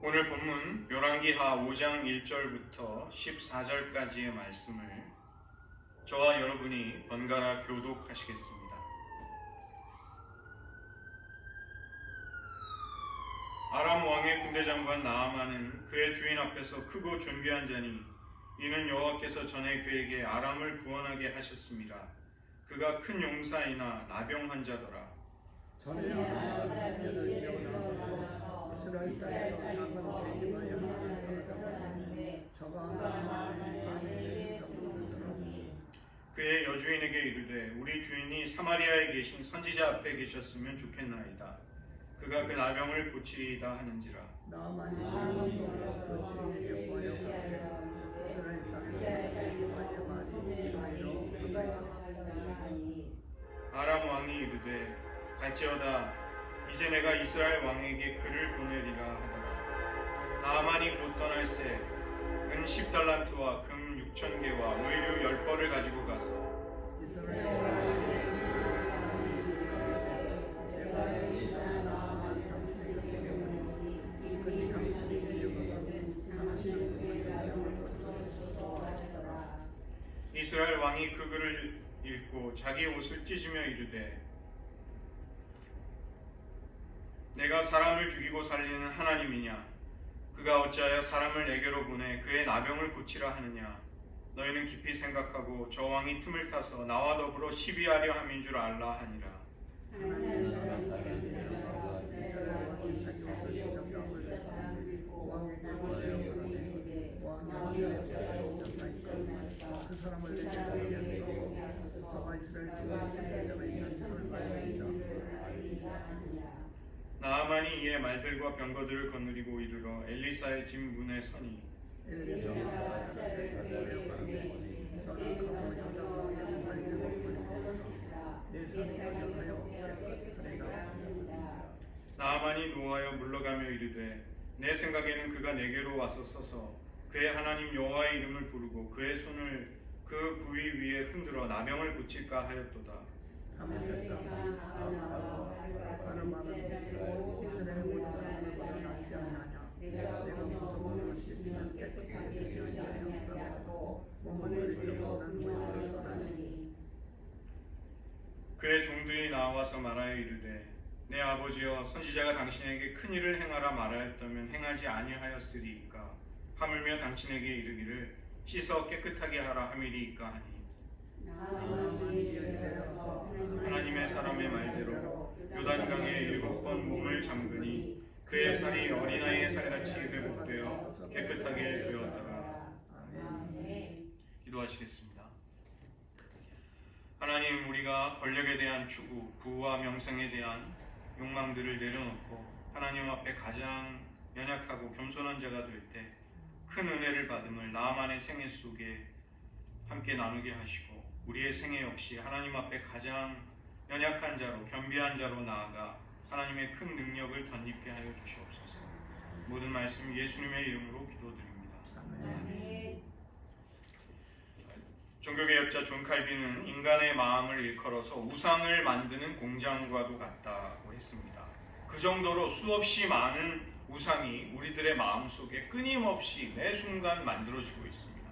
오늘 본문 열왕기하 5장 1절부터 14절까지의 말씀을 저와 여러분이 번갈아 교독하시겠습니다. 아람 왕의 군대장관 나아만은 그의 주인 앞에서 크고 존귀한 자니 이는 여호와께서 전에 그에게 아람을 구원하게 하셨습니다. 그가 큰 용사이나 나병 환자더라. 전에 아람을 지어나서 이스라엘 땅에서 작은 계집아야 저가 하나님의 그의 여주인에게 이르되 우리 주인이 사마리아에 계신 선지자 앞에 계셨으면 좋겠나이다. 그가 그 나병을 고치리이다 하는지라. 나만이 들어가서 그 주인에게 보여 이스라엘 땅에서 계집아의 말이 나이로 하나이다. 아람 왕이 이르되 갈지어다 이제 내가 이스라엘 왕에게 글을 보내리라 하더라. 나아만이 곧 떠날새 은 10달란트와 금 6,000개와 의류 10벌을 가지고 가서 이스라엘 왕에게 내가 이스라엘 나아만 당신에게 보내오니 그니 당신에게 여호와는 당신의 군대장을 거두소서 하더라. 이스라엘 왕이 그 글을 읽고 자기 옷을 찢으며 이르되 내가 사람을 죽이고 살리는 하나님이냐? 그가 어찌하여 사람을 내게로 보내 그의 나병을 고치라 하느냐? 너희는 깊이 생각하고 저 왕이 틈을 타서 나와 더불어 시비하려 함인 줄 알라 하니라. 하나님의 사람들이 이스라엘 왕이 자기 옷을 찢었다고 왕에게 보내오니 왕이 어찌하여 그 사람을 내게로 보내어서 이스라엘 중에 있는 손을 봐야겠다. 나아만이 이에 말들과 병거들을 거느리고 이르러 엘리사의 집 문에 서니 나아만이 노하여 물러가며 이르되 내 생각에는 그가 내게로 와서 서서 그의 하나님 여호와의 이름을 부르고 그의 손을 그 부위 위에 흔들어 나병을 고칠까 하였도다. 그의 종들이 나와서 말하여 이르되 내 아버지여 선지자가 당신에게 큰 일을 행하라 말하였다면 행하지 아니하였으리이까. 하물며 당신에게 이르기를 씻어 깨끗하게 하라 함이리이까 하니 하나님의 사람의 말대로 요단강에 7번 몸을 잠그니 그의 살이 어린아이의 살같이 회복되어 깨끗하게 되었더라. 기도하시겠습니다. 하나님, 우리가 권력에 대한 추구, 부와 명성에 대한 욕망들을 내려놓고 하나님 앞에 가장 연약하고 겸손한 자가 될 때 큰 은혜를 받음을 나아만의 생애 속에 함께 나누게 하시고 우리의 생애 역시 하나님 앞에 가장 연약한 자로 겸비한 자로 나아가 하나님의 큰 능력을 덧입게 하여 주시옵소서. 모든 말씀 예수님의 이름으로 기도드립니다. 아멘. 종교개혁자 존 칼빈은 인간의 마음을 일컬어서 우상을 만드는 공장과도 같다고 했습니다. 그 정도로 수없이 많은 우상이 우리들의 마음속에 끊임없이 매 순간 만들어지고 있습니다.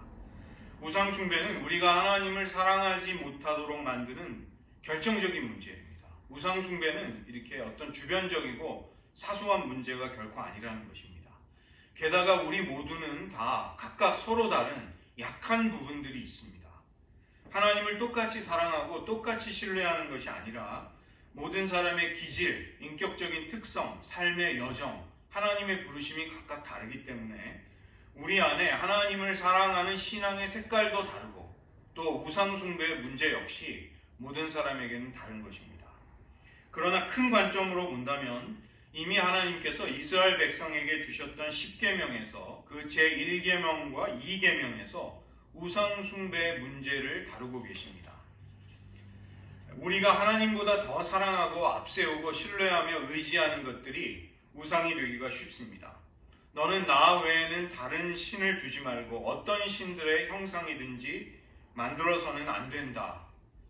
우상 숭배는 우리가 하나님을 사랑하지 못하도록 만드는 결정적인 문제입니다. 우상 숭배는 이렇게 어떤 주변적이고 사소한 문제가 결코 아니라는 것입니다. 게다가 우리 모두는 다 각각 서로 다른 약한 부분들이 있습니다. 하나님을 똑같이 사랑하고 똑같이 신뢰하는 것이 아니라 모든 사람의 기질, 인격적인 특성, 삶의 여정, 하나님의 부르심이 각각 다르기 때문에 우리 안에 하나님을 사랑하는 신앙의 색깔도 다르고 또 우상 숭배의 문제 역시 모든 사람에게는 다른 것입니다. 그러나 큰 관점으로 본다면 이미 하나님께서 이스라엘 백성에게 주셨던 10계명에서 그 제1계명과 2계명에서 우상 숭배의 문제를 다루고 계십니다. 우리가 하나님보다 더 사랑하고 앞세우고 신뢰하며 의지하는 것들이 우상이 되기가 쉽습니다. 너는 나 외에는 다른 신을 두지 말고 어떤 신들의 형상이든지 만들어서는 안 된다.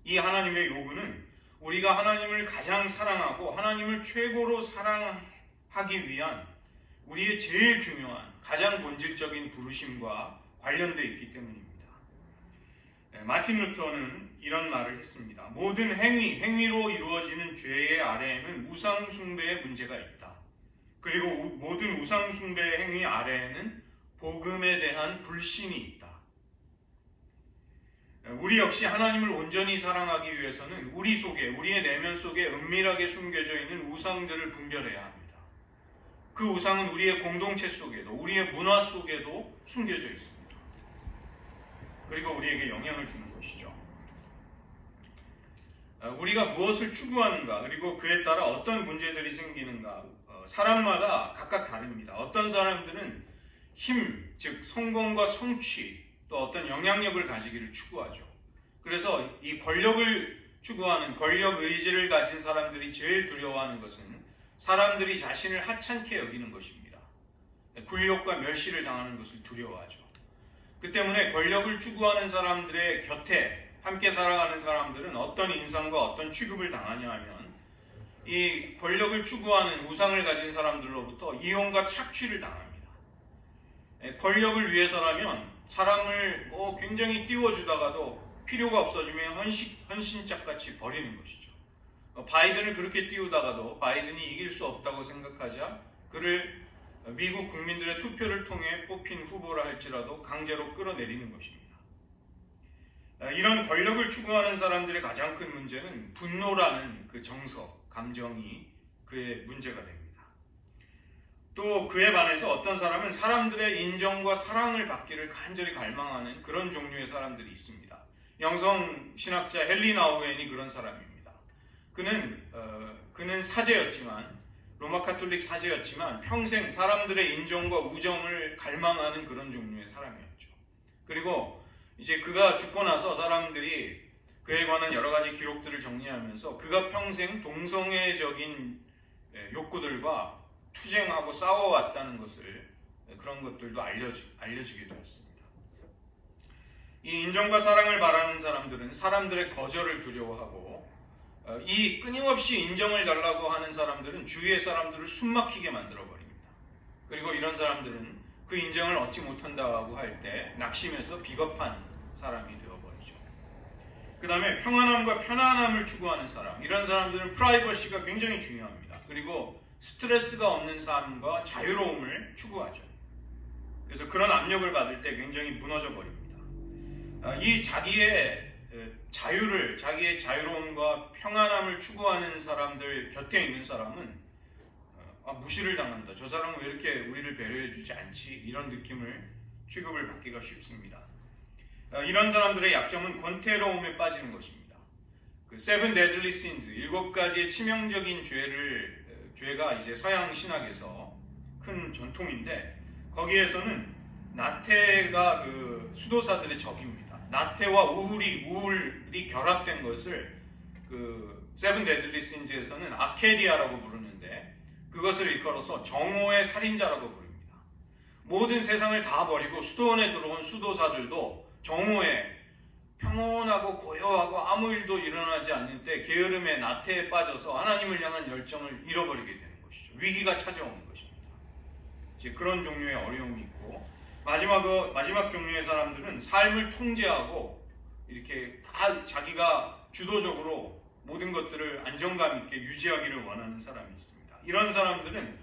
이 하나님의 요구는 우리가 하나님을 가장 사랑하고 하나님을 최고로 사랑하기 위한 우리의 제일 중요한 가장 본질적인 부르심과 관련되어 있기 때문입니다. 마틴 루터는 이런 말을 했습니다. 모든 행위로 이루어지는 죄의 아래에는 우상 숭배의 문제가 있다. 그리고 모든 우상 숭배의 행위 아래에는 복음에 대한 불신이 있다. 우리 역시 하나님을 온전히 사랑하기 위해서는 우리 속에, 우리의 내면 속에 은밀하게 숨겨져 있는 우상들을 분별해야 합니다. 그 우상은 우리의 공동체 속에도, 우리의 문화 속에도 숨겨져 있습니다. 그리고 우리에게 영향을 주는 것이죠. 우리가 무엇을 추구하는가, 그리고 그에 따라 어떤 문제들이 생기는가, 사람마다 각각 다릅니다. 어떤 사람들은 힘, 즉 성공과 성취, 또 어떤 영향력을 가지기를 추구하죠. 그래서 이 권력을 추구하는, 권력 의지를 가진 사람들이 제일 두려워하는 것은 사람들이 자신을 하찮게 여기는 것입니다. 굴욕과 멸시를 당하는 것을 두려워하죠. 그 때문에 권력을 추구하는 사람들의 곁에 함께 살아가는 사람들은 어떤 인상과 어떤 취급을 당하냐 하면 이 권력을 추구하는 우상을 가진 사람들로부터 이용과 착취를 당합니다. 권력을 위해서라면 사람을 굉장히 띄워주다가도 필요가 없어지면 헌신짝같이 버리는 것이죠. 바이든을 그렇게 띄우다가도 바이든이 이길 수 없다고 생각하자 그를 미국 국민들의 투표를 통해 뽑힌 후보라 할지라도 강제로 끌어내리는 것입니다. 이런 권력을 추구하는 사람들의 가장 큰 문제는 분노라는 그 정서, 감정이 그의 문제가 됩니다. 또 그에 반해서 어떤 사람은 사람들의 인정과 사랑을 받기를 간절히 갈망하는 그런 종류의 사람들이 있습니다. 영성신학자 헨리 나우엔이 그런 사람입니다. 그는 사제였지만, 로마 카톨릭 사제였지만 평생 사람들의 인정과 우정을 갈망하는 그런 종류의 사람이었죠. 그리고 이제 그가 죽고 나서 사람들이 그에 관한 여러 가지 기록들을 정리하면서 그가 평생 동성애적인 욕구들과 투쟁하고 싸워왔다는 것을, 그런 것들도 알려지게 되었습니다. 이 인정과 사랑을 바라는 사람들은 사람들의 거절을 두려워하고, 이 끊임없이 인정을 달라고 하는 사람들은 주위의 사람들을 숨막히게 만들어버립니다. 그리고 이런 사람들은 그 인정을 얻지 못한다고 할 때 낙심해서 비겁한 사람이 되어버리죠. 그 다음에 평안함과 편안함을 추구하는 사람, 이런 사람들은 프라이버시가 굉장히 중요합니다. 그리고 스트레스가 없는 삶과 자유로움을 추구하죠. 그래서 그런 압력을 받을 때 굉장히 무너져 버립니다. 이 자기의 자유를, 자기의 자유로움과 평안함을 추구하는 사람들 곁에 있는 사람은 무시를 당한다. 저 사람은 왜 이렇게 우리를 배려해 주지 않지? 이런 느낌을 취급을 받기가 쉽습니다. 이런 사람들의 약점은 권태로움에 빠지는 것입니다. 그 Seven Deadly Sins, 7가지의 치명적인 죄가 이제 서양 신학에서 큰 전통인데, 거기에서는 나태가 그 수도사들의 적입니다. 나태와 우울이 결합된 것을 그 세븐 데들리 신즈에서는 아케디아라고 부르는데, 그것을 일컬어서 정오의 살인자라고 부릅니다. 모든 세상을 다 버리고 수도원에 들어온 수도사들도 정오에 평온하고 고요하고 아무 일도 일어나지 않는 때 게으름의 나태에 빠져서 하나님을 향한 열정을 잃어버리게 되는 것이죠. 위기가 찾아오는 것입니다. 이제 그런 종류의 어려움이 있고, 마지막 종류의 사람들은 삶을 통제하고 이렇게 다 자기가 주도적으로 모든 것들을 안정감 있게 유지하기를 원하는 사람이 있습니다. 이런 사람들은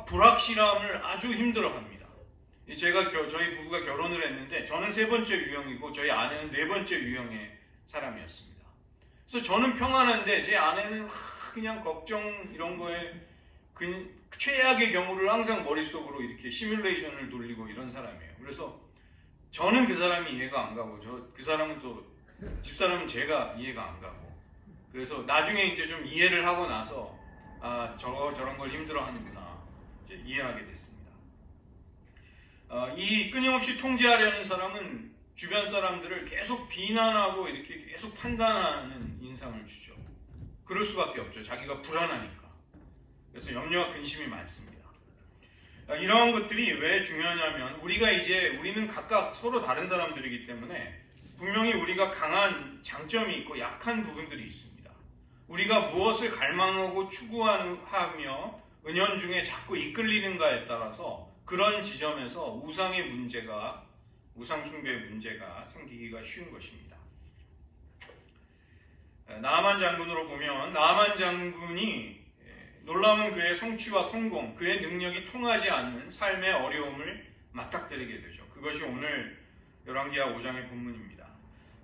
불확실함을 아주 힘들어합니다. 제가 저희 부부가 결혼을 했는데 저는 3번째 유형이고 저희 아내는 4번째 유형의 사람이었습니다. 그래서 저는 평안한데 제 아내는 그냥 걱정 이런 거에 최악의 경우를 항상 머릿속으로 이렇게 시뮬레이션을 돌리고 이런 사람이에요. 그래서 저는 그 사람이 이해가 안 가고 그 사람은 또 집사람은 제가 이해가 안 가고, 그래서 나중에 이제 좀 이해를 하고 나서 저런 걸 힘들어하는구나 이제 이해하게 됐습니다. 이 끊임없이 통제하려는 사람은 주변 사람들을 계속 비난하고 이렇게 계속 판단하는 인상을 주죠. 그럴 수밖에 없죠. 자기가 불안하니까. 그래서 염려와 근심이 많습니다. 이러한 것들이 왜 중요하냐면 우리는 각각 서로 다른 사람들이기 때문에 분명히 우리가 강한 장점이 있고 약한 부분들이 있습니다. 우리가 무엇을 갈망하고 추구하며 은연중에 자꾸 이끌리는가에 따라서 그런 지점에서 우상 숭배의 문제가 생기기가 쉬운 것입니다. 나아만 장군으로 보면 나아만 장군이 놀라운 그의 성취와 성공, 그의 능력이 통하지 않는 삶의 어려움을 맞닥뜨리게 되죠. 그것이 오늘 열왕기하 5장의 본문입니다.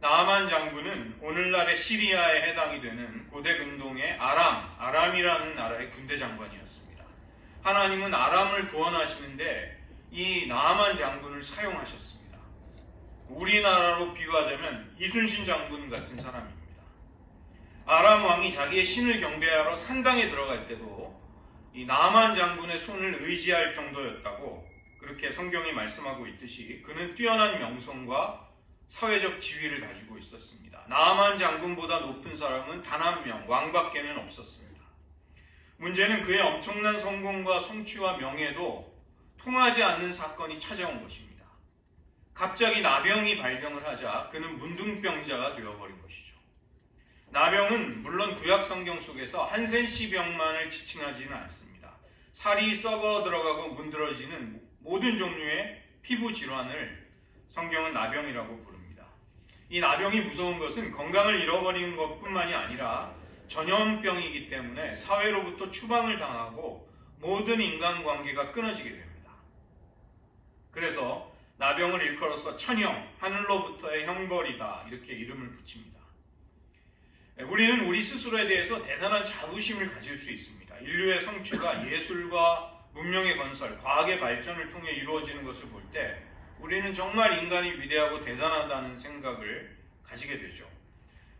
나아만 장군은 오늘날의 시리아에 해당이 되는 고대 근동의 아람이라는 나라의 군대 장관이었습니다. 하나님은 아람을 구원하시는데 이 나아만 장군을 사용하셨습니다. 우리나라로 비유하자면 이순신 장군 같은 사람입니다. 아람 왕이 자기의 신을 경배하러 산당에 들어갈 때도 이 나아만 장군의 손을 의지할 정도였다고 그렇게 성경이 말씀하고 있듯이 그는 뛰어난 명성과 사회적 지위를 가지고 있었습니다. 나아만 장군보다 높은 사람은 단 한 명, 왕밖에는 없었습니다. 문제는 그의 엄청난 성공과 성취와 명예도 통하지 않는 사건이 찾아온 것입니다. 갑자기 나병이 발병을 하자 그는 문둥병자가 되어버린 것이죠. 나병은 물론 구약 성경 속에서 한센시병만을 지칭하지는 않습니다. 살이 썩어 들어가고 문드러지는 모든 종류의 피부 질환을 성경은 나병이라고 부릅니다. 이 나병이 무서운 것은 건강을 잃어버리는 것뿐만이 아니라 전염병이기 때문에 사회로부터 추방을 당하고 모든 인간관계가 끊어지게 됩니다. 그래서 나병을 일컬어서 천형, 하늘로부터의 형벌이다 이렇게 이름을 붙입니다. 우리는 우리 스스로에 대해서 대단한 자부심을 가질 수 있습니다. 인류의 성취가 예술과 문명의 건설, 과학의 발전을 통해 이루어지는 것을 볼 때 우리는 정말 인간이 위대하고 대단하다는 생각을 가지게 되죠.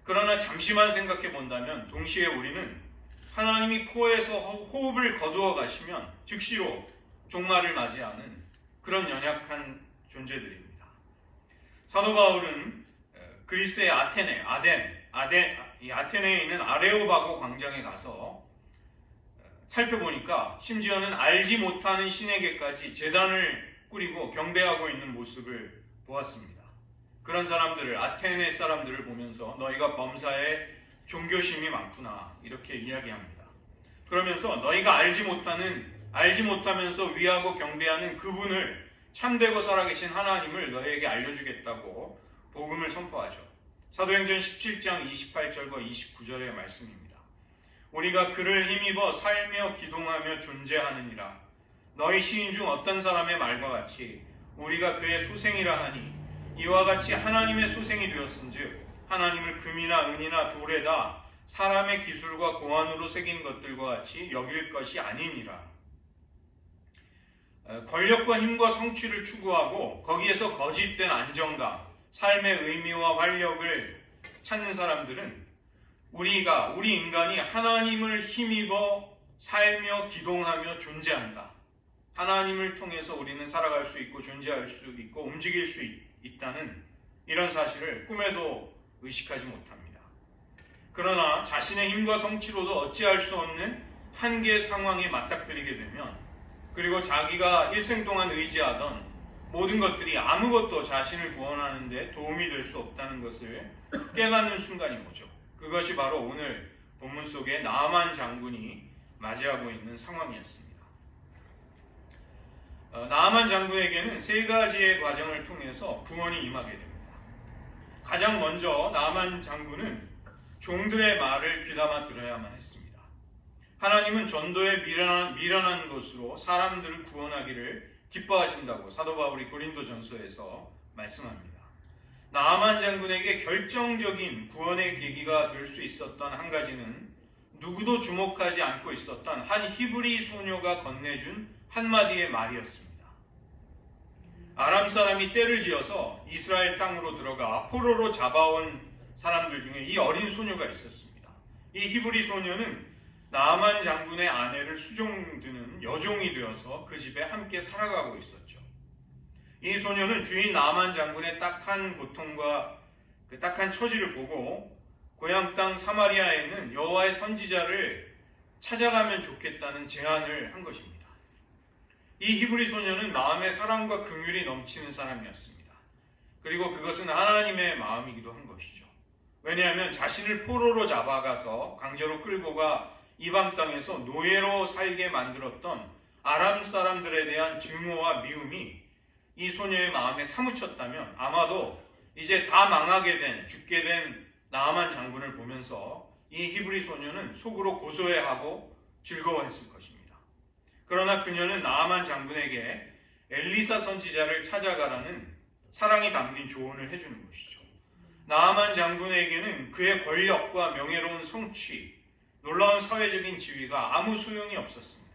그러나 잠시만 생각해 본다면 동시에 우리는 하나님이 코에서 호흡을 거두어 가시면 즉시로 종말을 맞이하는 그런 연약한 존재들입니다. 사도 바울은 그리스의 아테네에 있는 아레오바고 광장에 가서 살펴보니까 심지어는 알지 못하는 신에게까지 제단을 꾸리고 경배하고 있는 모습을 보았습니다. 그런 사람들을, 아테네 사람들을 보면서 너희가 범사에 종교심이 많구나 이렇게 이야기합니다. 그러면서 너희가 알지 못하면서 위하고 경배하는 그분을 참되고 살아계신 하나님을 너희에게 알려주겠다고 복음을 선포하죠. 사도행전 17장 28절과 29절의 말씀입니다. 우리가 그를 힘입어 살며 기동하며 존재하느니라. 너희 시인 중 어떤 사람의 말과 같이 우리가 그의 소생이라 하니 이와 같이 하나님의 소생이 되었은즉 하나님을 금이나 은이나 돌에다 사람의 기술과 고안으로 새긴 것들과 같이 여길 것이 아니니라. 권력과 힘과 성취를 추구하고 거기에서 거짓된 안정감, 삶의 의미와 활력을 찾는 사람들은 우리 인간이 하나님을 힘입어 살며 기동하며 존재한다. 하나님을 통해서 우리는 살아갈 수 있고 존재할 수 있고 움직일 수 있다는 이런 사실을 꿈에도 의식하지 못합니다. 그러나 자신의 힘과 성취로도 어찌할 수 없는 한계 상황에 맞닥뜨리게 되면 그리고 자기가 일생 동안 의지하던 모든 것들이 아무것도 자신을 구원하는 데 도움이 될 수 없다는 것을 깨닫는 순간이 오죠. 그것이 바로 오늘 본문 속에 나아만 장군이 맞이하고 있는 상황이었습니다. 나아만 장군에게는 세 가지의 과정을 통해서 구원이 임하게 됩니다. 가장 먼저 나아만 장군은 종들의 말을 귀담아 들어야만 했습니다. 하나님은 전도에 미련한 것으로 사람들을 구원하기를 기뻐하신다고 사도 바울이 고린도전서에서 말씀합니다. 나아만 장군에게 결정적인 구원의 계기가 될 수 있었던 한 가지는 누구도 주목하지 않고 있었던 한 히브리 소녀가 건네준 한마디의 말이었습니다. 아람 사람이 떼를 지어서 이스라엘 땅으로 들어가 포로로 잡아온 사람들 중에 이 어린 소녀가 있었습니다. 이 히브리 소녀는 나아만 장군의 아내를 수종드는 여종이 되어서 그 집에 함께 살아가고 있었죠. 이 소녀는 주인 나아만 장군의 딱한 고통과 그 딱한 처지를 보고 고향 땅 사마리아에 있는 여호와의 선지자를 찾아가면 좋겠다는 제안을 한 것입니다. 이 히브리 소녀는 마음에 사랑과 긍휼이 넘치는 사람이었습니다. 그리고 그것은 하나님의 마음이기도 한 것이죠. 왜냐하면 자신을 포로로 잡아가서 강제로 끌고 가 이방 땅에서 노예로 살게 만들었던 아람 사람들에 대한 증오와 미움이 이 소녀의 마음에 사무쳤다면 아마도 이제 다 망하게 된, 죽게 된 나아만 장군을 보면서 이 히브리 소녀는 속으로 고소해하고 즐거워했을 것입니다. 그러나 그녀는 나아만 장군에게 엘리사 선지자를 찾아가라는 사랑이 담긴 조언을 해주는 것이죠. 나아만 장군에게는 그의 권력과 명예로운 성취, 놀라운 사회적인 지위가 아무 소용이 없었습니다.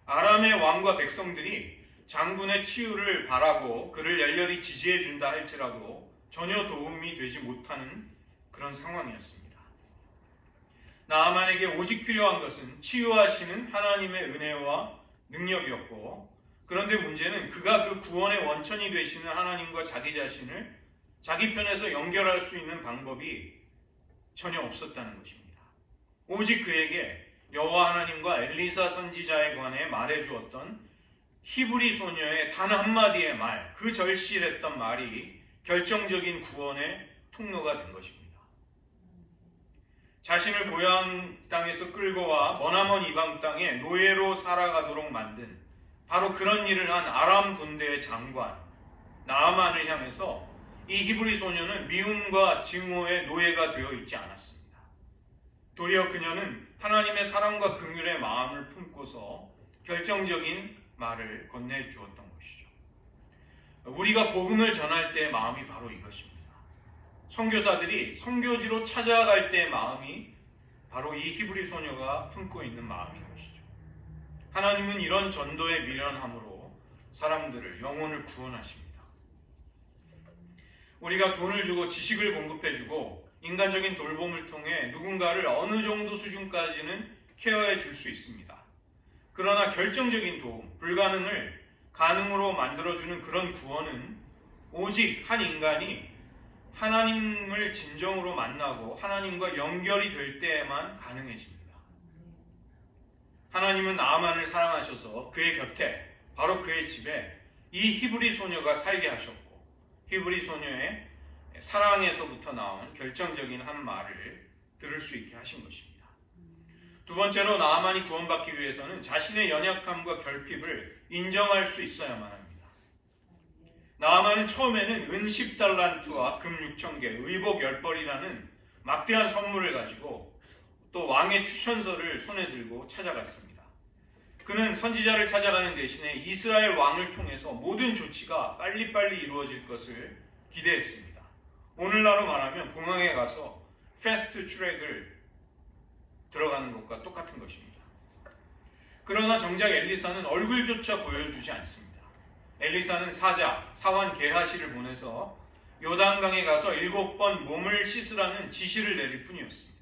아람의 왕과 백성들이 장군의 치유를 바라고 그를 열렬히 지지해 준다 할지라도 전혀 도움이 되지 못하는 그런 상황이었습니다. 나아만에게 오직 필요한 것은 치유하시는 하나님의 은혜와 능력이었고, 그런데 문제는 그가 그 구원의 원천이 되시는 하나님과 자기 자신을 자기 편에서 연결할 수 있는 방법이 전혀 없었다는 것입니다. 오직 그에게 여호와 하나님과 엘리사 선지자에 관해 말해주었던 히브리 소녀의 단 한마디의 말, 그 절실했던 말이 결정적인 구원의 통로가 된 것입니다. 자신을 고향 땅에서 끌고 와 머나먼 이방 땅에 노예로 살아가도록 만든 바로 그런 일을 한 아람 군대의 장관 나아만을 향해서 이 히브리 소녀는 미움과 증오의 노예가 되어 있지 않았습니다. 도리어 그녀는 하나님의 사랑과 긍휼의 마음을 품고서 결정적인 말을 건네주었던 것이죠. 우리가 복음을 전할 때의 마음이 바로 이것입니다. 선교사들이 선교지로 찾아갈 때의 마음이 바로 이 히브리 소녀가 품고 있는 마음인 것이죠. 하나님은 이런 전도의 미련함으로 사람들을, 영혼을 구원하십니다. 우리가 돈을 주고 지식을 공급해주고 인간적인 돌봄을 통해 누군가를 어느 정도 수준까지는 케어해 줄 수 있습니다. 그러나 결정적인 도움, 불가능을 가능으로 만들어주는 그런 구원은 오직 한 인간이 하나님을 진정으로 만나고 하나님과 연결이 될 때에만 가능해집니다. 하나님은 나아만을 사랑하셔서 그의 곁에, 바로 그의 집에 이 히브리 소녀가 살게 하셨고, 히브리 소녀의 사랑에서부터 나온 결정적인 한 말을 들을 수 있게 하신 것입니다. 두 번째로 나아만이 구원받기 위해서는 자신의 연약함과 결핍을 인정할 수 있어야만 합니다. 나아만은 처음에는 은 10달란트와 금 6,000개, 의복 10벌이라는 막대한 선물을 가지고 또 왕의 추천서를 손에 들고 찾아갔습니다. 그는 선지자를 찾아가는 대신에 이스라엘 왕을 통해서 모든 조치가 빨리빨리 이루어질 것을 기대했습니다. 오늘날로 말하면 공항에 가서 패스트 트랙을 들어가는 것과 똑같은 것입니다. 그러나 정작 엘리사는 얼굴조차 보여주지 않습니다. 엘리사는 사환 게하시를 보내서 요단강에 가서 7번 몸을 씻으라는 지시를 내릴 뿐이었습니다.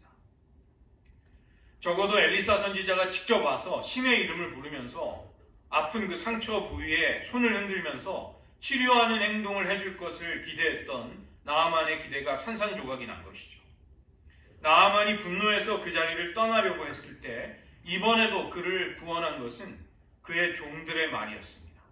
적어도 엘리사 선지자가 직접 와서 신의 이름을 부르면서 아픈 그 상처 부위에 손을 흔들면서 치료하는 행동을 해줄 것을 기대했던 나아만의 기대가 산산조각이 난 것이죠. 나아만이 분노해서 그 자리를 떠나려고 했을 때 이번에도 그를 구원한 것은 그의 종들의 말이었습니다.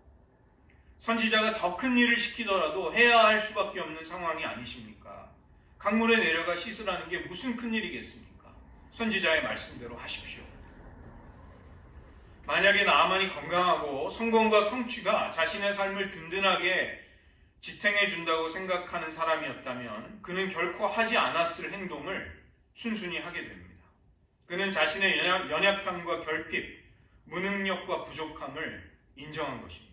선지자가 더 큰 일을 시키더라도 해야 할 수밖에 없는 상황이 아니십니까? 강물에 내려가 씻으라는 게 무슨 큰 일이겠습니까? 선지자의 말씀대로 하십시오. 만약에 나아만이 건강하고 성공과 성취가 자신의 삶을 든든하게 지탱해 준다고 생각하는 사람이었다면 그는 결코 하지 않았을 행동을 순순히 하게 됩니다. 그는 자신의 연약함과 결핍, 무능력과 부족함을 인정한 것입니다.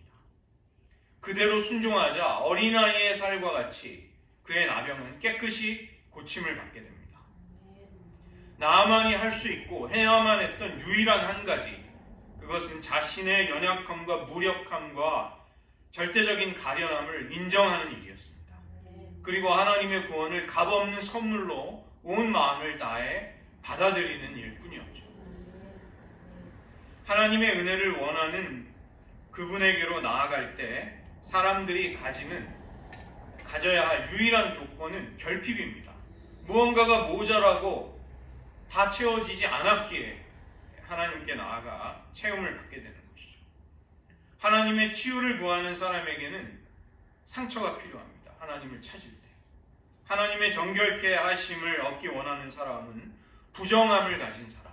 그대로 순종하자 어린아이의 살과 같이 그의 나병은 깨끗이 고침을 받게 됩니다. 나아만이 할 수 있고 해야만 했던 유일한 한 가지, 그것은 자신의 연약함과 무력함과 절대적인 가련함을 인정하는 일이었습니다. 그리고 하나님의 구원을 값없는 선물로 온 마음을 다해 받아들이는 일뿐이었죠. 하나님의 은혜를 원하는 그분에게로 나아갈 때 사람들이 가져야 할 유일한 조건은 결핍입니다. 무언가가 모자라고 다 채워지지 않았기에 하나님께 나아가 체험을 받게 되는 것이죠. 하나님의 치유를 구하는 사람에게는 상처가 필요합니다. 하나님을 찾을 때. 하나님의 정결케 하심을 얻기 원하는 사람은 부정함을 가진 사람,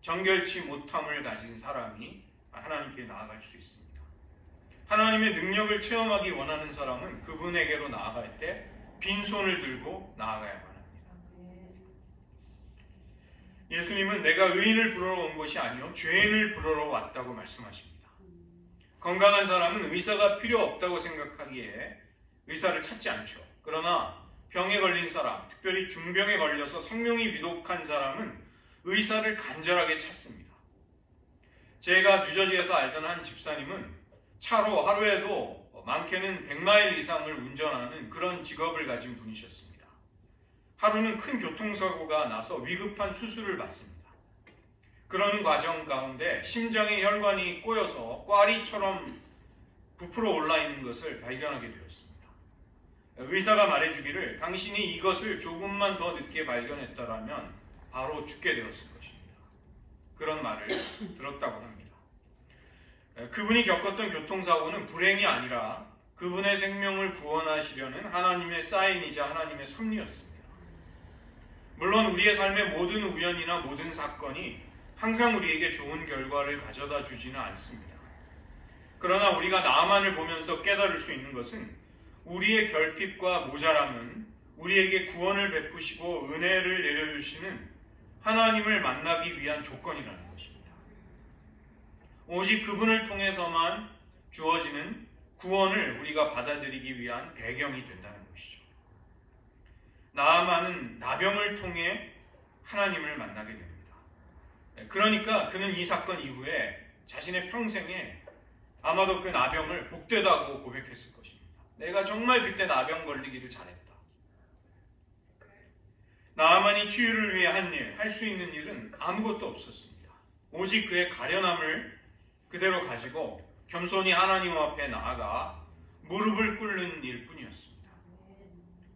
정결치 못함을 가진 사람이 하나님께 나아갈 수 있습니다. 하나님의 능력을 체험하기 원하는 사람은 그분에게로 나아갈 때 빈손을 들고 나아가야만 합니다. 예수님은 내가 의인을 부르러 온 것이 아니요 죄인을 부르러 왔다고 말씀하십니다. 건강한 사람은 의사가 필요 없다고 생각하기에 의사를 찾지 않죠. 그러나 병에 걸린 사람, 특별히 중병에 걸려서 생명이 위독한 사람은 의사를 간절하게 찾습니다. 제가 뉴저지에서 알던 한 집사님은 차로 하루에도 많게는 100마일 이상을 운전하는 그런 직업을 가진 분이셨습니다. 하루는 큰 교통사고가 나서 위급한 수술을 받습니다. 그러는 과정 가운데 심장에 혈관이 꼬여서 꽈리처럼 부풀어 올라 있는 것을 발견하게 되었습니다. 의사가 말해주기를 당신이 이것을 조금만 더 늦게 발견했더라면 바로 죽게 되었을 것입니다. 그런 말을 들었다고 합니다. 그분이 겪었던 교통사고는 불행이 아니라 그분의 생명을 구원하시려는 하나님의 사인이자 하나님의 섭리였습니다. 물론 우리의 삶의 모든 우연이나 모든 사건이 항상 우리에게 좋은 결과를 가져다 주지는 않습니다. 그러나 우리가 나만을 보면서 깨달을 수 있는 것은 우리의 결핍과 모자람은 우리에게 구원을 베푸시고 은혜를 내려주시는 하나님을 만나기 위한 조건이라는 것입니다. 오직 그분을 통해서만 주어지는 구원을 우리가 받아들이기 위한 배경이 된다는 것이죠. 나아만은 나병을 통해 하나님을 만나게 됩니다. 그러니까 그는 이 사건 이후에 자신의 평생에 아마도 그 나병을 복되다고 고백했을 것입니다. 내가 정말 그때 나병 걸리기를 잘했다. 나아만이 치유를 위해 한 일, 할 수 있는 일은 아무것도 없었습니다. 오직 그의 가련함을 그대로 가지고 겸손히 하나님 앞에 나아가 무릎을 꿇는 일뿐이었습니다.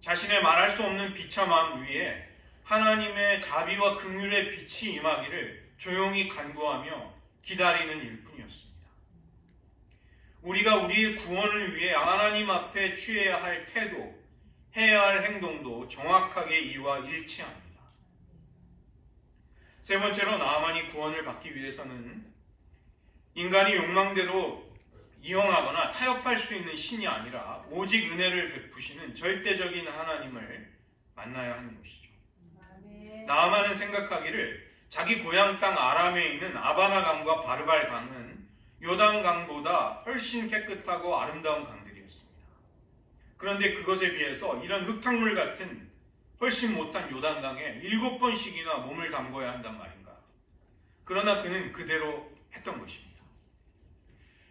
자신의 말할 수 없는 비참함 위에 하나님의 자비와 긍휼의 빛이 임하기를 조용히 간구하며 기다리는 일뿐이었습니다. 우리가 우리의 구원을 위해 하나님 앞에 취해야 할 태도, 해야 할 행동도 정확하게 이와 일치합니다. 세 번째로 나아만이 구원을 받기 위해서는 인간이 욕망대로 이용하거나 타협할 수 있는 신이 아니라 오직 은혜를 베푸시는 절대적인 하나님을 만나야 하는 것이죠. 나아만은 생각하기를 자기 고향 땅 아람에 있는 아바나 강과 바르발 강은 요단 강보다 훨씬 깨끗하고 아름다운 강들이었습니다. 그런데 그것에 비해서 이런 흙탕물 같은 훨씬 못한 요단 강에 7번씩이나 몸을 담궈야 한단 말인가. 그러나 그는 그대로 했던 것입니다.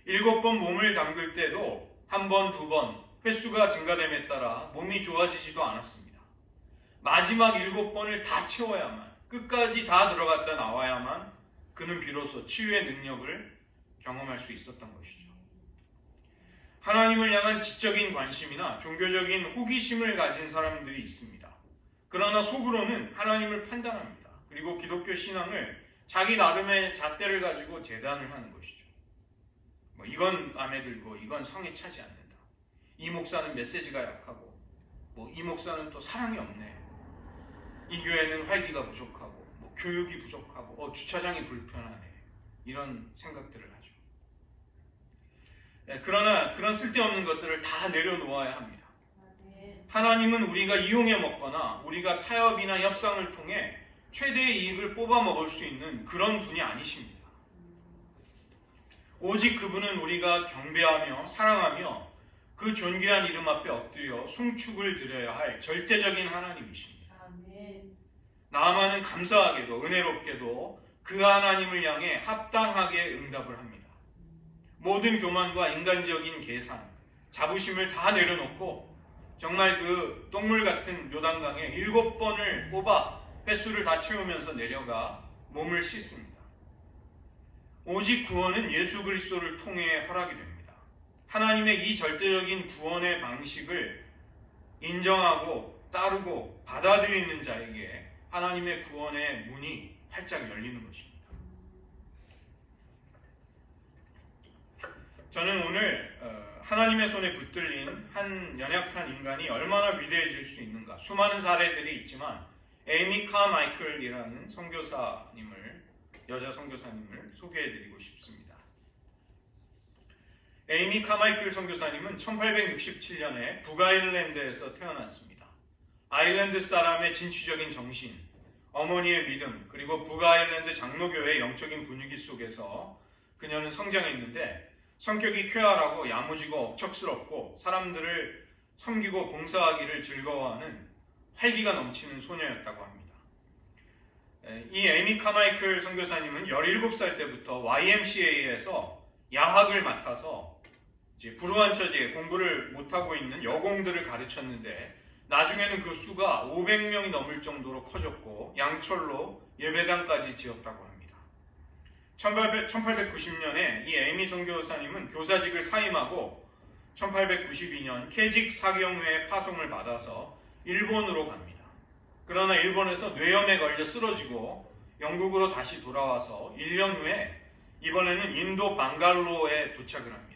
7번 몸을 담글 때도 1번, 2번 횟수가 증가됨에 따라 몸이 좋아지지도 않았습니다. 마지막 7번을 다 채워야만, 끝까지 다 들어갔다 나와야만 그는 비로소 치유의 능력을 경험할 수 있었던 것이죠. 하나님을 향한 지적인 관심이나 종교적인 호기심을 가진 사람들이 있습니다. 그러나 속으로는 하나님을 판단합니다. 그리고 기독교 신앙을 자기 나름의 잣대를 가지고 재단을 하는 것이죠. 이건 마음에 들고 이건 성에 차지 않는다. 이 목사는 메시지가 약하고 이 목사는 또 사랑이 없네. 이 교회는 활기가 부족하고 교육이 부족하고 주차장이 불편하네. 이런 생각들을 하죠. 그러나 그런 쓸데없는 것들을 다 내려놓아야 합니다. 하나님은 우리가 이용해 먹거나 우리가 타협이나 협상을 통해 최대의 이익을 뽑아 먹을 수 있는 그런 분이 아니십니다. 오직 그분은 우리가 경배하며 사랑하며 그 존귀한 이름 앞에 엎드려 송축을 드려야 할 절대적인 하나님이십니다. 나아만은 감사하게도 은혜롭게도 그 하나님을 향해 합당하게 응답을 합니다. 모든 교만과 인간적인 계산, 자부심을 다 내려놓고 정말 그 똥물 같은 요단강에 7번을 뽑아 횟수를 다 채우면서 내려가 몸을 씻습니다. 오직 구원은 예수 그리스도를 통해 허락이 됩니다. 하나님의 이 절대적인 구원의 방식을 인정하고 따르고 받아들이는 자에게 하나님의 구원의 문이 활짝 열리는 것입니다. 저는 오늘 하나님의 손에 붙들린 한 연약한 인간이 얼마나 위대해질 수 있는가, 수많은 사례들이 있지만 에이미 카마이클이라는 선교사님을 여자 선교사님을 소개해드리고 싶습니다. 에이미 카마이클 선교사님은 1867년에 북아일랜드에서 태어났습니다. 아일랜드 사람의 진취적인 정신, 어머니의 믿음, 그리고 북아일랜드 장로교회의 영적인 분위기 속에서 그녀는 성장했는데 성격이 쾌활하고 야무지고 억척스럽고 사람들을 섬기고 봉사하기를 즐거워하는 활기가 넘치는 소녀였다고 합니다. 이 에이미 카마이클 선교사님은 17살 때부터 YMCA에서 야학을 맡아서 이제 불우한 처지에 공부를 못하고 있는 여공들을 가르쳤는데 나중에는 그 수가 500명이 넘을 정도로 커졌고 양철로 예배당까지 지었다고 합니다. 1890년에 이 에이미 선교사님은 교사직을 사임하고 1892년 케직 사경회의 파송을 받아서 일본으로 갑니다. 그러나 일본에서 뇌염에 걸려 쓰러지고 영국으로 다시 돌아와서 1년 후에 이번에는 인도 방갈로에 도착을 합니다.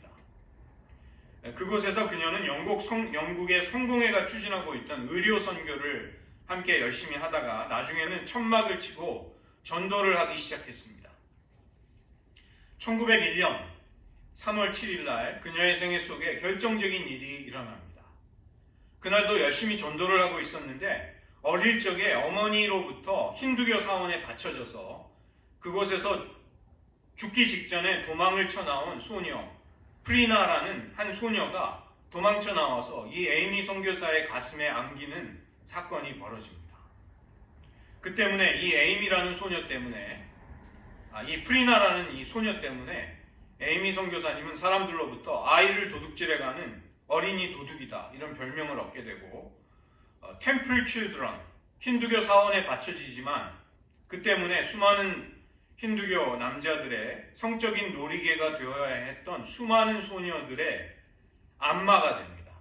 그곳에서 그녀는 영국의 성공회가 추진하고 있던 의료 선교를 함께 열심히 하다가 나중에는 천막을 치고 전도를 하기 시작했습니다. 1901년 3월 7일 날 그녀의 생애 속에 결정적인 일이 일어납니다. 그날도 열심히 전도를 하고 있었는데 어릴 적에 어머니로부터 힌두교 사원에 바쳐져서 그곳에서 죽기 직전에 도망을 쳐나온 소녀 프리나라는 한 소녀가 도망쳐 나와서 이 에이미 선교사의 가슴에 안기는 사건이 벌어집니다. 그 때문에 이 에이미라는 소녀 때문에 이 프리나라는 이 소녀 때문에 에이미 선교사님은 사람들로부터 아이를 도둑질해가는 어린이 도둑이다 이런 별명을 얻게 되고 템플 칠드런 힌두교 사원에 바쳐지지만 그 때문에 수많은 힌두교 남자들의 성적인 놀이개가 되어야 했던 수많은 소녀들의 암마가 됩니다.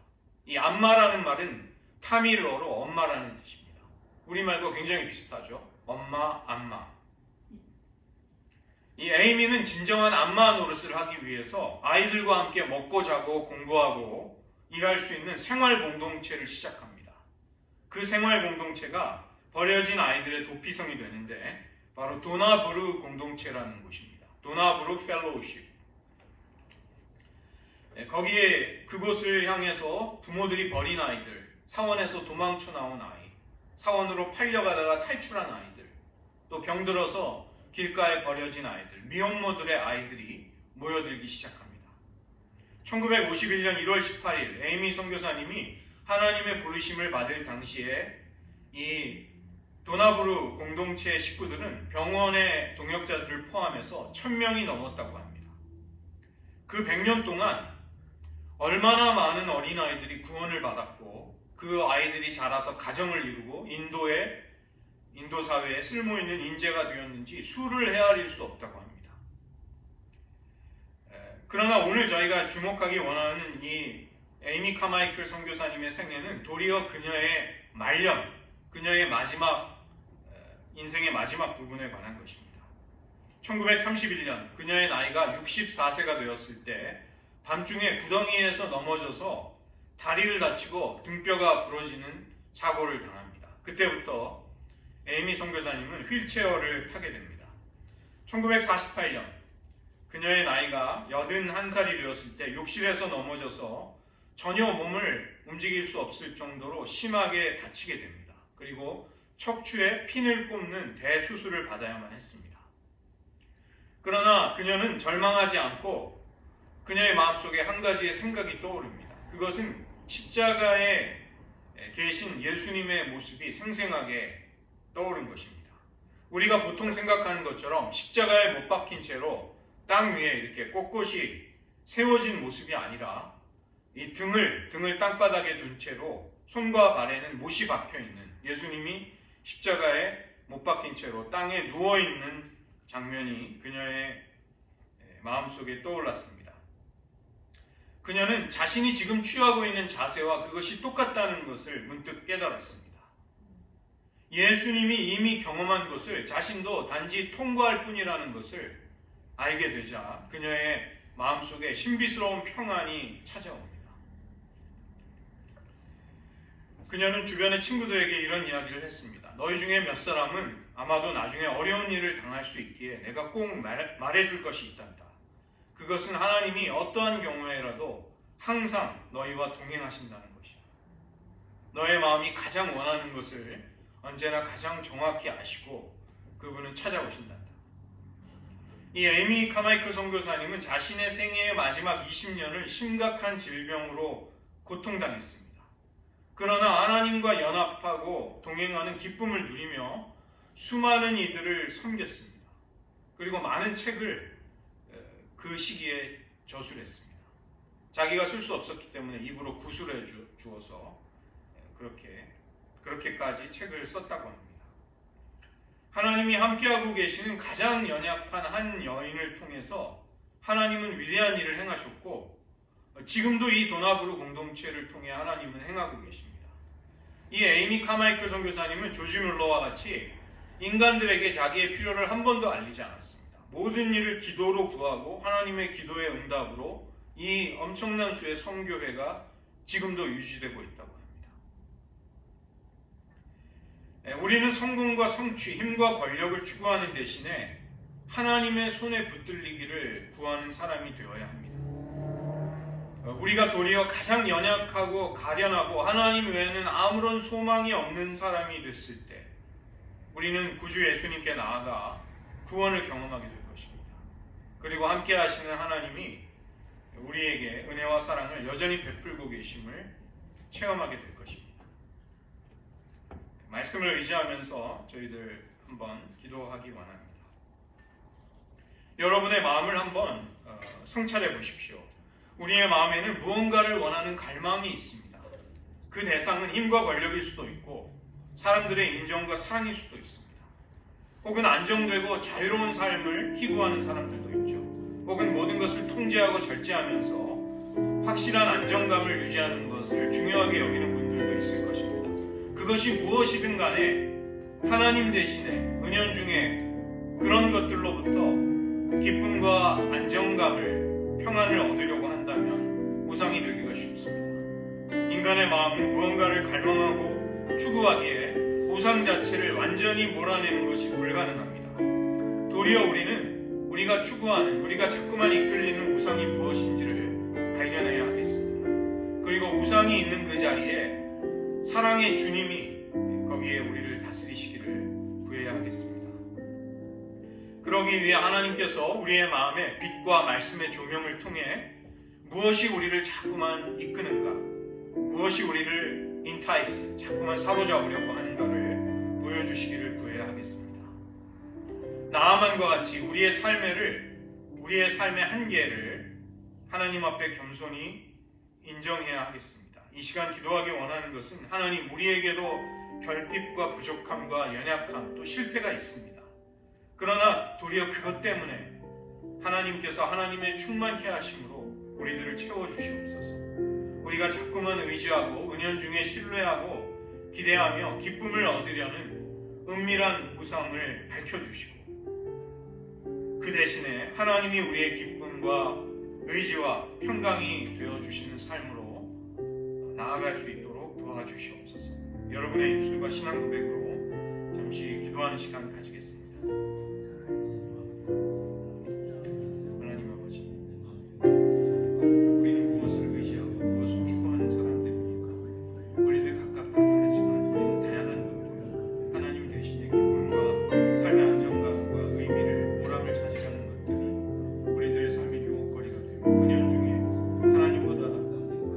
이 암마라는 말은 타밀어로 엄마라는 뜻입니다. 우리말과 굉장히 비슷하죠. 엄마, 암마. 이 에이미는 진정한 암마 노릇을 하기 위해서 아이들과 함께 먹고 자고 공부하고 일할 수 있는 생활 공동체를 시작합니다. 그 생활 공동체가 버려진 아이들의 도피성이 되는데 바로 도나브루 공동체라는 곳입니다. 도나브루 펠로우십. 거기에 그곳을 향해서 부모들이 버린 아이들, 사원에서 도망쳐 나온 아이, 사원으로 팔려가다가 탈출한 아이들, 또 병들어서 길가에 버려진 아이들, 미혼모들의 아이들이 모여들기 시작합니다. 1951년 1월 18일 에이미 선교사님이 하나님의 부르심을 받을 당시에 이 도나브루 공동체의 식구들은 병원의 동역자들을 포함해서 1000명이 넘었다고 합니다. 그 100년 동안 얼마나 많은 어린아이들이 구원을 받았고 그 아이들이 자라서 가정을 이루고 인도 사회에 쓸모있는 인재가 되었는지 수를 헤아릴 수 없다고 합니다. 그러나 오늘 저희가 주목하기 원하는 이 에이미 카마이클 선교사님의 생애는 도리어 그녀의 말년, 그녀의 인생의 마지막 부분에 관한 것입니다. 1931년 그녀의 나이가 64세가 되었을 때 밤중에 구덩이에서 넘어져서 다리를 다치고 등뼈가 부러지는 사고를 당합니다. 그때부터 에이미 선교사님은 휠체어를 타게 됩니다. 1948년 그녀의 나이가 81살이 되었을 때 욕실에서 넘어져서 전혀 몸을 움직일 수 없을 정도로 심하게 다치게 됩니다. 그리고 척추에 핀을 꼽는 대수술을 받아야만 했습니다. 그러나 그녀는 절망하지 않고 그녀의 마음속에 한 가지의 생각이 떠오릅니다. 그것은 십자가에 계신 예수님의 모습이 생생하게 떠오른 것입니다. 우리가 보통 생각하는 것처럼 십자가에 못 박힌 채로 땅 위에 이렇게 꼿꼿이 세워진 모습이 아니라 이 등을 땅바닥에 둔 채로 손과 발에는 못이 박혀있는 예수님이 십자가에 못 박힌 채로 땅에 누워있는 장면이 그녀의 마음속에 떠올랐습니다. 그녀는 자신이 지금 취하고 있는 자세와 그것이 똑같다는 것을 문득 깨달았습니다. 예수님이 이미 경험한 것을 자신도 단지 통과할 뿐이라는 것을 알게 되자 그녀의 마음속에 신비스러운 평안이 찾아옵니다. 그녀는 주변의 친구들에게 이런 이야기를 했습니다. 너희 중에 몇 사람은 아마도 나중에 어려운 일을 당할 수 있기에 내가 꼭 말해줄 것이 있단다. 그것은 하나님이 어떠한 경우에라도 항상 너희와 동행하신다는 것이야. 너의 마음이 가장 원하는 것을 언제나 가장 정확히 아시고 그분은 찾아오신단다. 이 에이미 카마이클 선교사님은 자신의 생애의 마지막 20년을 심각한 질병으로 고통당했습니다. 그러나 하나님과 연합하고 동행하는 기쁨을 누리며 수많은 이들을 섬겼습니다. 그리고 많은 책을 그 시기에 저술했습니다. 자기가 쓸 수 없었기 때문에 입으로 구술해 주어서 그렇게까지 책을 썼다고 합니다. 하나님이 함께하고 계시는 가장 연약한 한 여인을 통해서 하나님은 위대한 일을 행하셨고 지금도 이 도나브루 공동체를 통해 하나님은 행하고 계십니다. 이 에이미 카마이클 선교사님은 조지 뮬러와 같이 인간들에게 자기의 필요를 한 번도 알리지 않았습니다. 모든 일을 기도로 구하고 하나님의 기도의 응답으로 이 엄청난 수의 선교회가 지금도 유지되고 있다고 합니다. 우리는 성공과 성취, 힘과 권력을 추구하는 대신에 하나님의 손에 붙들리기를 구하는 사람이 되어야 합니다. 우리가 도리어 가장 연약하고 가련하고 하나님 외에는 아무런 소망이 없는 사람이 됐을 때 우리는 구주 예수님께 나아가 구원을 경험하게 될 것입니다. 그리고 함께 하시는 하나님이 우리에게 은혜와 사랑을 여전히 베풀고 계심을 체험하게 될 것입니다. 말씀을 의지하면서 저희들 한번 기도하기 원합니다. 여러분의 마음을 한번 성찰해 보십시오. 우리의 마음에는 무언가를 원하는 갈망이 있습니다. 그 대상은 힘과 권력일 수도 있고 사람들의 인정과 사랑일 수도 있습니다. 혹은 안정되고 자유로운 삶을 희구하는 사람들도 있죠. 혹은 모든 것을 통제하고 절제하면서 확실한 안정감을 유지하는 것을 중요하게 여기는 분들도 있을 것입니다. 그것이 무엇이든 간에 하나님 대신에 은연중에 그런 것들로부터 기쁨과 안정감을, 평안을 얻으려고 한다면 우상이 되기가 쉽습니다. 인간의 마음은 무언가를 갈망하고 추구하기에 우상 자체를 완전히 몰아내는 것이 불가능합니다. 도리어 우리는 우리가 추구하는, 우리가 자꾸만 이끌리는 우상이 무엇인지를 발견해야 하겠습니다. 그리고 우상이 있는 그 자리에 사랑의 주님이 거기에 우리를 다스리시기를 구해야 하겠습니다. 그러기 위해 하나님께서 우리의 마음에 빛과 말씀의 조명을 통해 무엇이 우리를 자꾸만 이끄는가, 무엇이 우리를 인타이스, 자꾸만 사로잡으려고 하는가를 보여주시기를 구해야 하겠습니다. 나아만과 같이 우리의 삶의 한계를 하나님 앞에 겸손히 인정해야 하겠습니다. 이 시간 기도하기 원하는 것은 하나님, 우리에게도 결핍과 부족함과 연약함 또 실패가 있습니다. 그러나 도리어 그것 때문에 하나님께서 하나님의 충만케 하심으로 우리들을 채워주시옵소서. 우리가 자꾸만 의지하고 은연중에 신뢰하고 기대하며 기쁨을 얻으려는 은밀한 우상을 밝혀주시고 그 대신에 하나님이 우리의 기쁨과 의지와 평강이 되어주시는 삶으로 나아갈 수 있도록 도와주시옵소서. 여러분의 입술과 신앙 고백으로 잠시 기도하는 시간 가지겠습니다. 하나님 아버지, 우리는 무엇을 의지하고 무엇을 추구하는 사람들입니까? 우리들 각각 다 다르지만 우리는 다양한 것들, 하나님 대신에 기쁨과 삶의 안정감과 의미를, 보람을 찾으려는 것들이 우리들의 삶의 유혹거리가 되고 은연중에 하나님보다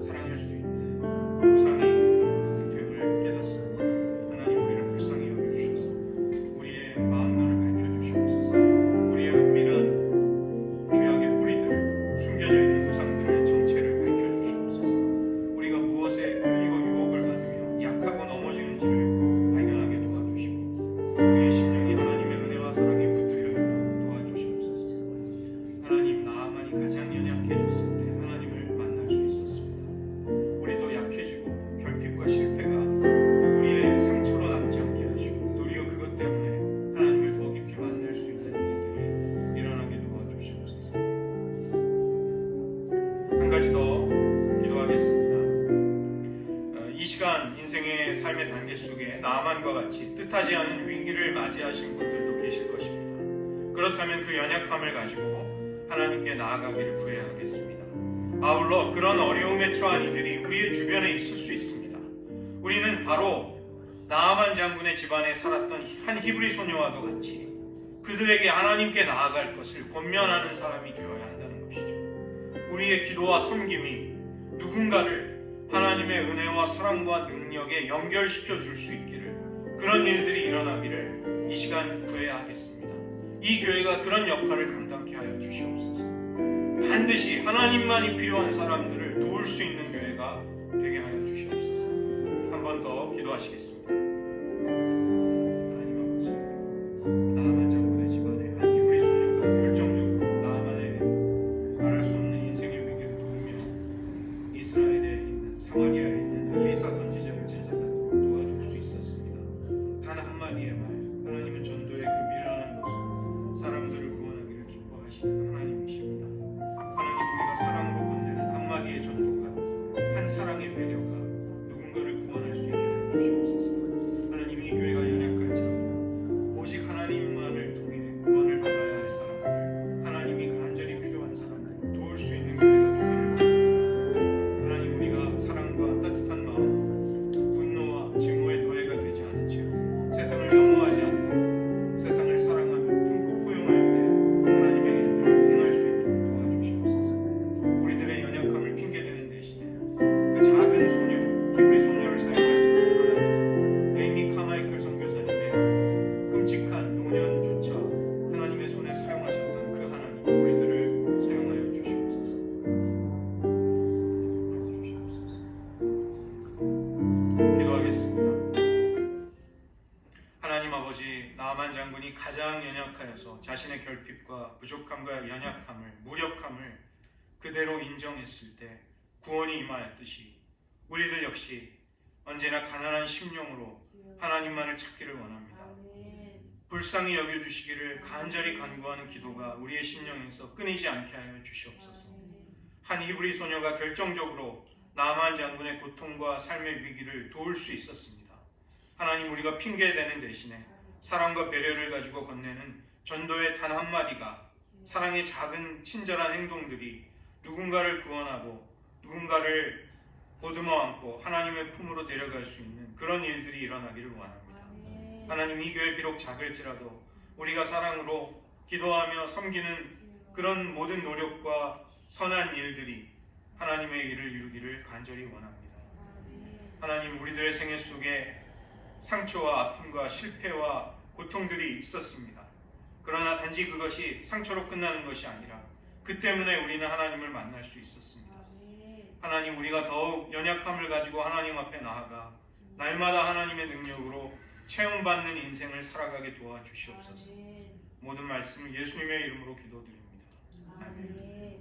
사랑할 수 있는 우상이 됨을 깨닫습니다. 하나님, 우리를 불쌍히 여겨주셔서 우리의 마음문을 밝혀주시옵소서. 우리의 은밀한 죄악의 뿌리들, 숨겨져 있는 우상들의 정체를 밝혀주시옵소서. 우리가 무엇에 끌리고 유혹을 받으며 약하고 넘어지는지를 발견하게 도와주시고 우리의 심령이 하나님의 은혜와 사랑에 붙들려 있도록 도와주시옵소서. 하나님, 나아만이 가장 연약해졌을 때 하나님을 만날 수 있었습니다. 우리도 약해지고 결핍과 실패가 우리의 상처로 남지 않게 하시고 도리어 그것 때문에 하나님을 더 깊이 만날 수 있는 일들이 일어나게 도와주시옵소서. 한 가지 더 기도하겠습니다. 이 시간 인생을 인생의 삶의 단계 속에 나아만과 같이 뜻하지 않은 위기를 맞이하신 분들도 계실 것입니다. 그렇다면 그 연약함을 가지고 하나님께 나아가기를 구해야 하겠습니다. 아울러 그런 어려움에 처한 이들이 우리의 주변에 있을 수 있습니다. 우리는 바로 나아만 장군의 집안에 살았던 한 히브리 소녀와도 같이 그들에게 하나님께 나아갈 것을 권면하는 사람이 되어야 한다는 것이죠. 우리의 기도와 섬김이 누군가를 하나님의 은혜와 사랑과 능력에 연결시켜 줄 수 있기를, 그런 일들이 일어나기를 이 시간 구해야 하겠습니다. 이 교회가 그런 역할을 감당케 하여 주시옵소서. 반드시 하나님만이 필요한 사람들을 도울 수 있는 교회가 되게 하여 주시옵소서. 한 번 더 기도하시겠습니다. 하나님 아버지, 나아만 장군의 집안에 한 히브리 소녀가 결정적으로 나아만의 말할 수 없는 인생의 위기를 도우며 이스라엘에 있는 사마리아에 있는 엘리사 선지자를 찾아가 도와줄 수 있었습니다. 단 한마디의 말, 하나님은 전도의 그 미련한 모습, 사람들을 구원하기를 기뻐하시는 하나님이십니다. 하나님, 우리가 사랑으로 건네는 한마디의 전도가, 한 사랑의 배려가 누군가를 구원할 수 있게 해주시옵소서. 하나님, 이 교회가 연약할지라도 오직 하나님만을 통해 구원을 받아야 할 사람들, 하나님이 간절히 필요한 사람들 도울 수 있는 교회가 되기를 바랍니다. 하나님, 우리가 사랑과 따뜻한 마음, 분노와 증오의 노예가 되지 않은 채로 세상을 혐오하지 않고 세상을 사랑하며 품고 포용할 때 하나님의 일을 행할 수 있도록 도와주시옵소서. 우리들의 연약함을 핑계대는 대신에 그 작은 소녀, 히브리 소녀를 사용할 수 있는 하나님, 에이미 카마이클 선교사님의 끔찍한 노년조차 하나님의 손에 사용하셨던 그 하나님, 우리들을 사용하여 주시옵소서. 기도하겠습니다. 하나님 아버지, 나아만 장군이 가장 연약하여서 자신의 결핍과 부족함과 연약함을, 무력함을 그대로 인정했을 때 구원이 임하였듯이 우리들 역시 언제나 가난한 심령으로 하나님만을 찾기를 원합니다. 불쌍히 여겨주시기를 간절히 간구하는 기도가 우리의 심령에서 끊이지 않게 하여 주시옵소서. 한 히브리 소녀가 결정적으로 나아만 장군의 고통과 삶의 위기를 도울 수 있었습니다. 하나님, 우리가 핑계대는 대신에 사랑과 배려를 가지고 건네는 전도의 단 한마디가, 사랑의 작은 친절한 행동들이 누군가를 구원하고 누군가를 보듬어 안고 하나님의 품으로 데려갈 수 있는 그런 일들이 일어나기를 원합니다. 하나님, 이 교회 비록 작을지라도 우리가 사랑으로 기도하며 섬기는 그런 모든 노력과 선한 일들이 하나님의 일을 이루기를 간절히 원합니다. 하나님, 우리들의 생애 속에 상처와 아픔과 실패와 고통들이 있었습니다. 그러나 단지 그것이 상처로 끝나는 것이 아니라 그 때문에 우리는 하나님을 만날 수 있었습니다. 하나님, 우리가 더욱 연약함을 가지고 하나님 앞에 나아가 날마다 하나님의 능력으로 체험받는 인생을 살아가게 도와주시옵소서. 모든 말씀을 예수님의 이름으로 기도드립니다. 아멘.